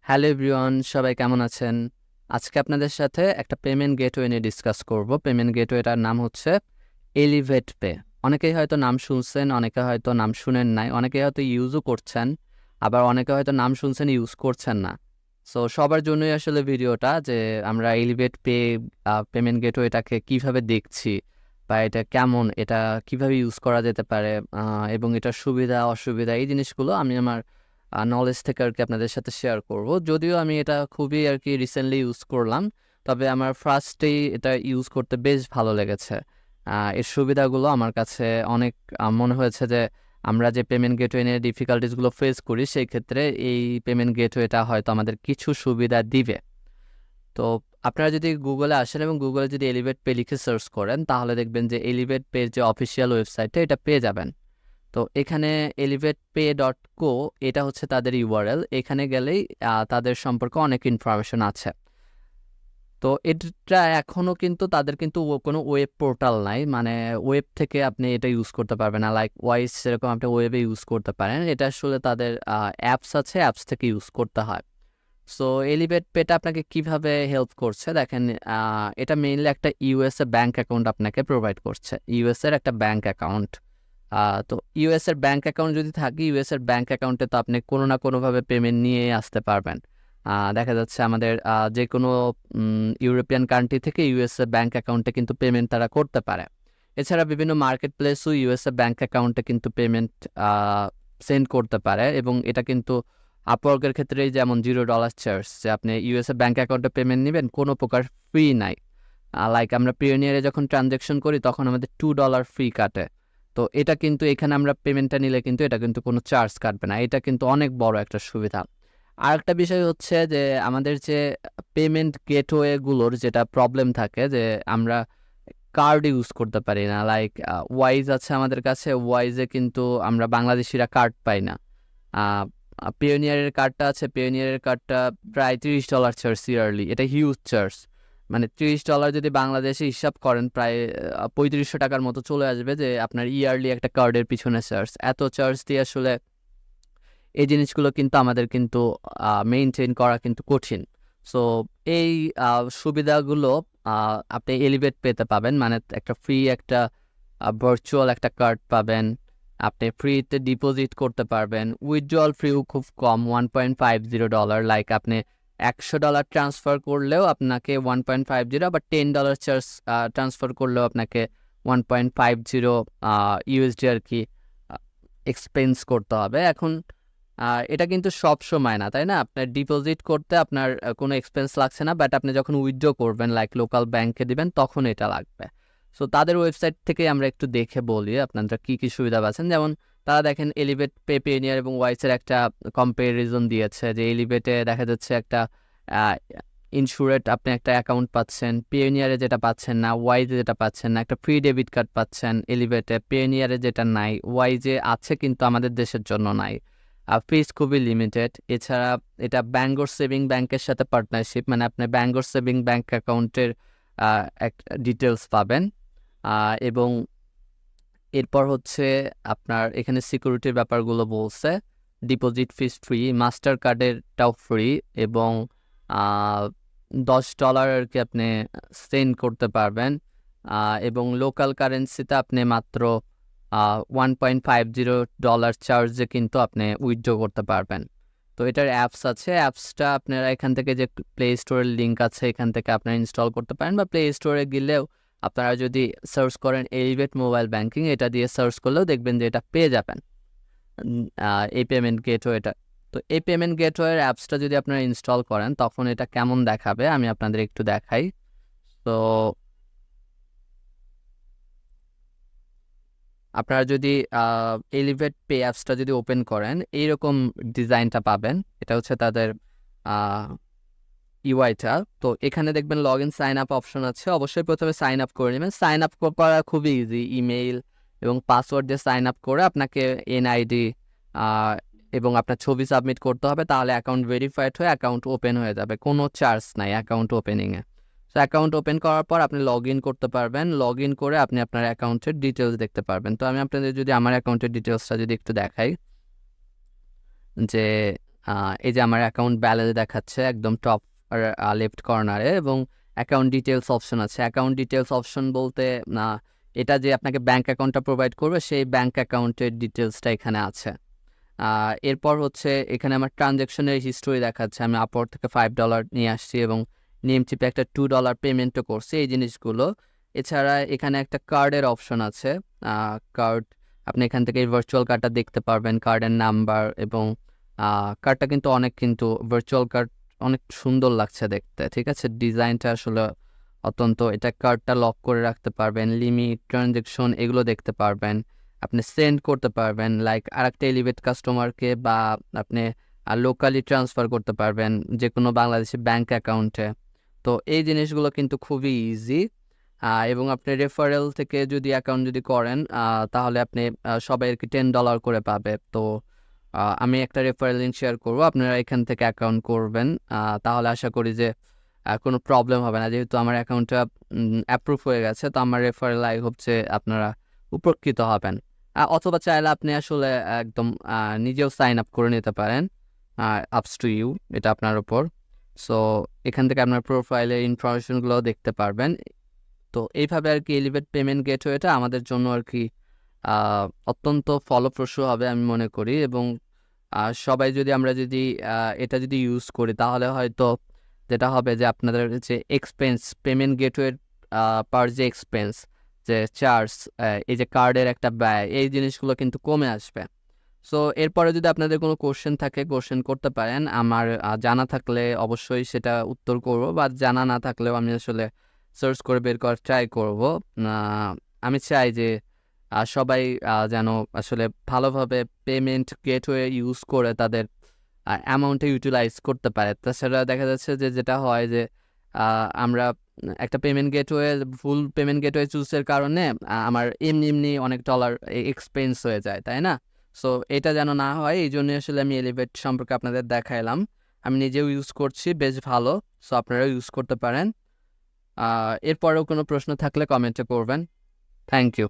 Hello everyone, সবাই কেমন আছেন? আজকে আপনাদের সাথে একটা পেমেন্ট গেটওয়ে নিয়ে ডিসকাস করব। পেমেন্ট গেটওয়েটার নাম হচ্ছে এলিভেট পে। অনেকেই হয়তো নাম শুনছেন, অনেকে হয়তো নাম শুনেন নাই, অনেকে হয়তো ইউজও করছেন, আবার অনেকে হয়তো নাম শুনছেন ইউজ করছেন না। সো সবার জন্যই আসলে ভিডিওটা, যে আমরা এলিভেট পে পেমেন্ট গেটওয়েটাকে কিভাবে দেখছি, বা এটা কেমন, এটা কিভাবে ইউজ করা যেতে পারে, এবং এটার সুবিধা অসুবিধা এই জিনিসগুলো আমি আমার নলেজ থেকে আর কি আপনাদের সাথে শেয়ার করব। যদিও আমি এটা খুবই আর কি রিসেন্টলি ইউজ করলাম, তবে আমার ফার্স্টেই এটা ইউজ করতে বেশ ভালো লেগেছে। এর সুবিধাগুলো আমার কাছে অনেক মনে হয়েছে যে আমরা যে পেমেন্ট গেটওয়ে নিয়ে ডিফিকাল্টিসগুলো ফেস করি, সেই ক্ষেত্রে এই পেমেন্ট গেটওয়েটা হয়তো আমাদের কিছু সুবিধা দিবে। তো আপনারা যদি গুগলে আসেন এবং গুগলে যদি এলিভেট পে লিখে সার্চ করেন, তাহলে দেখবেন যে এলিভেট পে যে অফিসিয়াল ওয়েবসাইটটা, এটা পেয়ে যাবেন। তো এখানে elevatepay.co, এটা হচ্ছে তাদের ইউআরএল। এখানে গেলেই তাদের সম্পর্কে অনেক ইনফরমেশন আছে। তো এটা এখনো কিন্তু তাদের কিন্তু কোনো ওয়েব পোর্টাল নাই, মানে ওয়েব থেকে আপনি এটা ইউজ করতে পারবেন না, লাইক ওয়াইজ যেরকম আপনি ওয়েবে ইউজ করতে পারেন। এটা আসলে তাদের অ্যাপস আছে, অ্যাপস থেকে ইউজ করতে হয়। সো এলিভেট পেটা আপনাকে কিভাবে হেল্প করছে দেখেন। এটা মেইনলি একটা ইউএসএ ব্যাংক অ্যাকাউন্ট আপনাকে প্রোভাইড করছে, ইউএস এর একটা ব্যাংক অ্যাকাউন্ট। তো ইউএস এর ব্যাংক অ্যাকাউন্ট যদি থাকে, ইউএস এর ব্যাংক অ্যাকাউন্টে তো আপনি কোনো না কোনোভাবে পেমেন্ট নিয়ে আসতে পারবেন। দেখা যাচ্ছে আমাদের যে কোনো ইউরোপিয়ান কান্ট্রি থেকে ইউএস এ ব্যাংক অ্যাকাউন্টে কিন্তু পেমেন্ট তারা করতে পারে। এছাড়া বিভিন্ন মার্কেট প্লেসও ইউএস এ ব্যাংক অ্যাকাউন্টে কিন্তু পেমেন্ট সেন্ড করতে পারে, এবং এটা কিন্তু আপওয়ার্কের ক্ষেত্রেই যেমন $0 চার্জ, যে আপনি ইউএসএ ব্যাংক অ্যাকাউন্টে পেমেন্ট নেবেন, কোনো প্রকার ফ্রি নাই। লাইক আমরা পিওনিয়ারে যখন ট্রানজ্যাকশন করি তখন আমাদের $2 ফ্রি কাটে। তো এটা কিন্তু এখানে আমরা পেমেন্টটা নিলে কিন্তু এটা কিন্তু কোনো চার্জ কাটবে না। এটা কিন্তু অনেক বড় একটা সুবিধা। আর একটা বিষয় হচ্ছে যে আমাদের যে পেমেন্ট গেটওয়েগুলোর যেটা প্রবলেম থাকে, যে আমরা কার্ড ইউজ করতে পারি না। লাইক ওয়াইজ আছে আমাদের কাছে, ওয়াইজে কিন্তু আমরা বাংলাদেশিরা কার্ড পাই না। পিওনিয়ারের কার্ডটা আছে, পিওনিয়ারের কার্ডটা প্রায় $30 চার্জ ইয়ারলি। এটা হিউজ চার্জ, মানে $30 যদি বাংলাদেশে হিসাব করেন, প্রায় 3500 টাকার মতো চলে আসবে, যে আপনার ইয়ারলি একটা কার্ডের পিছনে চার্জ। এত চার্জ দিয়ে আসলে এই জিনিসগুলো কিন্তু আমাদের কিন্তু মেইনটেইন করা কিন্তু কঠিন। সো এই সুবিধাগুলো আপনি এলিভেট পেতে পাবেন, মানে একটা ফ্রি একটা ভার্চুয়াল একটা কার্ড পাবেন। আপনি ফ্রিতে ডিপোজিট করতে পারবেন, উইথড্রল ফ্রিও খুব কম, $1.50। লাইক আপনি $100 ট্রান্সফার করলেও আপনাকে 1.50, আবার $10 চার্জ ট্রান্সফার করলেও আপনাকে 1.50 ইউএসডি আর কি এক্সপেন্স করতে হবে। এখন এটা কিন্তু সব সময় না, তাই না? আপনার ডিপোজিট করতে আপনার কোনো এক্সপেন্স লাগছে না, বাট আপনি যখন উইথড্র করবেন, লাইক লোকাল ব্যাংকে দিবেন, তখন এটা লাগবে। সো তাদের ওয়েবসাইট থেকে আমরা একটু দেখে বলি আপনারা কি কি সুবিধা পাচ্ছেন। যেমন তারা দেখেন এলিভেট পে, পেনিয়ার এবং ওয়াইসের একটা কম্পারিজন দিয়েছে, যে এলিভেটে দেখা যাচ্ছে একটা ইন্স্যুরেট আপনি একটা অ্যাকাউন্ট পাচ্ছেন, পেনিয়ারে যেটা পাচ্ছেন না, ওয়াইজে যেটা পাচ্ছেন না, একটা ফ্রি ডেবিট কার্ড পাচ্ছেন এলিভেটে, পেনিয়ারে যেটা নাই, ওয়াইজে আছে কিন্তু আমাদের দেশের জন্য নাই। ফিস খুবই লিমিটেড। এছাড়া এটা ব্যাঙ্গর সেভিং ব্যাংকের সাথে পার্টনারশিপ, মানে আপনি ব্যাঙ্গর সেভিং ব্যাংক অ্যাকাউন্টের একটা ডিটেলস পাবেন। এবং এরপর হচ্ছে আপনার এখানে সিকিউরিটির ব্যাপারগুলো বলছে, ডিপোজিট ফিস ফ্রি, মাস্টার কার্ডেরটাও ফ্রি, এবং $10 আর কি আপনি সেন্ড করতে পারবেন, এবং লোকাল কারেন্সিতে আপনি মাত্র $1.50 চার্জে কিন্তু আপনি উইথড্র করতে পারবেন। তো এটার অ্যাপস আছে, অ্যাপসটা আপনারা এখান থেকে যে প্লে স্টোরের লিঙ্ক আছে এখান থেকে আপনারা ইনস্টল করতে পারেন, বা প্লে স্টোরে গেলেও আপনারা যদি সার্চ করেন এলিভেট মোবাইল ব্যাংকিং, এটা দিয়ে সার্চ করলেও দেখবেন যে এটা পেয়ে যাবেন এই পেমেন্ট গেটওয়েটা। তো এই পেমেন্ট গেটওয়ের অ্যাপসটা যদি আপনারা ইনস্টল করেন, তখন এটা কেমন দেখাবে আমি আপনাদের একটু দেখাই। তো আপনারা যদি এলিভেট পে অ্যাপসটা যদি ওপেন করেন, এইরকম ডিজাইনটা পাবেন। এটা হচ্ছে তাদের ইউআইটা। তো এখানে দেখবেন log in sign up option আছে, অবশ্যই প্রথমে সাইন আপ করে নেবেন। সাইন আপ করা খুবই ইজি, ইমেইল এবং পাসওয়ার্ড দিয়ে সাইন আপ করে আপনাকে এনআইডি এবং আপনার ছবি সাবমিট করতে হবে, তাহলে অ্যাকাউন্ট ভেরিফাইড হয়ে অ্যাকাউন্ট ওপেন হয়ে যাবে, কোনো চার্জ নাই অ্যাকাউন্ট ওপেনিংয়ে। তো অ্যাকাউন্ট ওপেন করার পর আপনি লগ ইন করতে পারবেন, লগ ইন করে আপনি আপনার অ্যাকাউন্টের ডিটেলস দেখতে পারবেন। তো আমি আপনাদের যদি আমার অ্যাকাউন্টের ডিটেলসটা যদি একটু দেখাই, যে এই যে আমার অ্যাকাউন্ট ব্যালেন্স দেখাচ্ছে একদম টপ লেফট কর্নারে, এবং অ্যাকাউন্ট ডিটেলস অপশন আছে। অ্যাকাউন্ট ডিটেলস অপশন বলতে এটা যে আপনাকে ব্যাঙ্ক অ্যাকাউন্টটা প্রোভাইড করবে, সেই ব্যাঙ্ক অ্যাকাউন্টের ডিটেলসটা এখানে আছে। এরপর হচ্ছে এখানে আমার ট্রানজ্যাকশনের হিস্টোরি দেখাচ্ছে, আমি আপওয়ার্ড থেকে $5 নিয়ে আসছি এবং নেম চিপে একটা $2 পেমেন্টও করছি, এই জিনিসগুলো। এছাড়া এখানে একটা কার্ডের অপশন আছে, কার্ড আপনি এখান থেকে ভার্চুয়াল কার্ডটা দেখতে পারবেন, কার্ডের নাম্বার, এবং কার্ডটা কিন্তু ভার্চুয়াল কার্ড অনেক সুন্দর লাগছে দেখতে, ঠিক আছে, ডিজাইনটা আসলে অত্যন্ত, এটা কার্ডটা লক করে রাখতে পারবেন, লিমিট, ট্রানজ্যাকশন এগুলো দেখতে পারবেন, আপনি সেন্ড করতে পারবেন লাইক আরেকটা এলিভেট কাস্টমারকে, বা আপনি লোকালি ট্রান্সফার করতে পারবেন যে কোনো বাংলাদেশি ব্যাংক অ্যাকাউন্টে। তো এই জিনিসগুলো কিন্তু খুবই ইজি। এবং আপনি রেফারেল থেকে যদি অ্যাকাউন্ট যদি করেন তাহলে আপনি সবাইকে $10 করে পাবে। তো আমি একটা রেফারেল লিঙ্ক শেয়ার করবো, আপনারা এখান থেকে অ্যাকাউন্ট করবেন, তাহলে আশা করি যে কোনো প্রবলেম হবে না, যেহেতু আমার অ্যাকাউন্টটা অ্যাপ্রুভ হয়ে গেছে। তো আমার রেফারেল আই হোপ যে আপনারা উপকৃত হবেন। অথবা চাইলে আপনি আসলে একদম নিজেও সাইন আপ করে নিতে পারেন, আপস টু ইউ, এটা আপনার উপর। সো এখান থেকে আপনার প্রোফাইলের ইনফরমেশনগুলো দেখতে পারবেন। তো এইভাবে আর কি এলিভেট পেমেন্ট গেটওয়েটা আমাদের জন্য আর কি অত্যন্ত ফলপ্রসূ হবে আমি মনে করি, এবং সবাই যদি আমরা যদি এটা যদি ইউজ করি তাহলে হয়তো যেটা হবে যে আপনাদের যে এক্সপেন্স, পেমেন্ট গেটওয়ের পার যে এক্সপেন্স, যে চার্জ, এই যে কার্ডের একটা ব্যয়, এই জিনিসগুলো কিন্তু কমে আসবে। সো এরপরে যদি আপনাদের কোনো কোশ্চেন থাকে, কোশ্চেন করতে পারেন, আমার জানা থাকলে অবশ্যই সেটা উত্তর করব, বা জানা না থাকলেও আমি আসলে সার্চ করে বের করার ট্রাই করব। আমি চাই যে সবাই যেন আসলে ভালোভাবে পেমেন্ট গেটওয়ে ইউজ করে তাদের অ্যামাউন্টে ইউটিলাইজ করতে পারে। তাছাড়া দেখা যাচ্ছে যে যেটা হয় যে আমরা একটা payment gateway, full payment gateway চুজের কারণে আমার এমনি অনেক ডলার এক্সপেন্স হয়ে যায়, তাই না? সো এটা যেন না হয়, এই জন্য আসলে আমি এলিভেট সম্পর্কে আপনাদের দেখাইলাম। আমি নিজেও ইউজ করছি, বেশ ভালো। সো আপনারাও ইউজ করতে পারেন। এরপরেও কোনো প্রশ্ন থাকলে কমেন্টে করবেন। Thank you.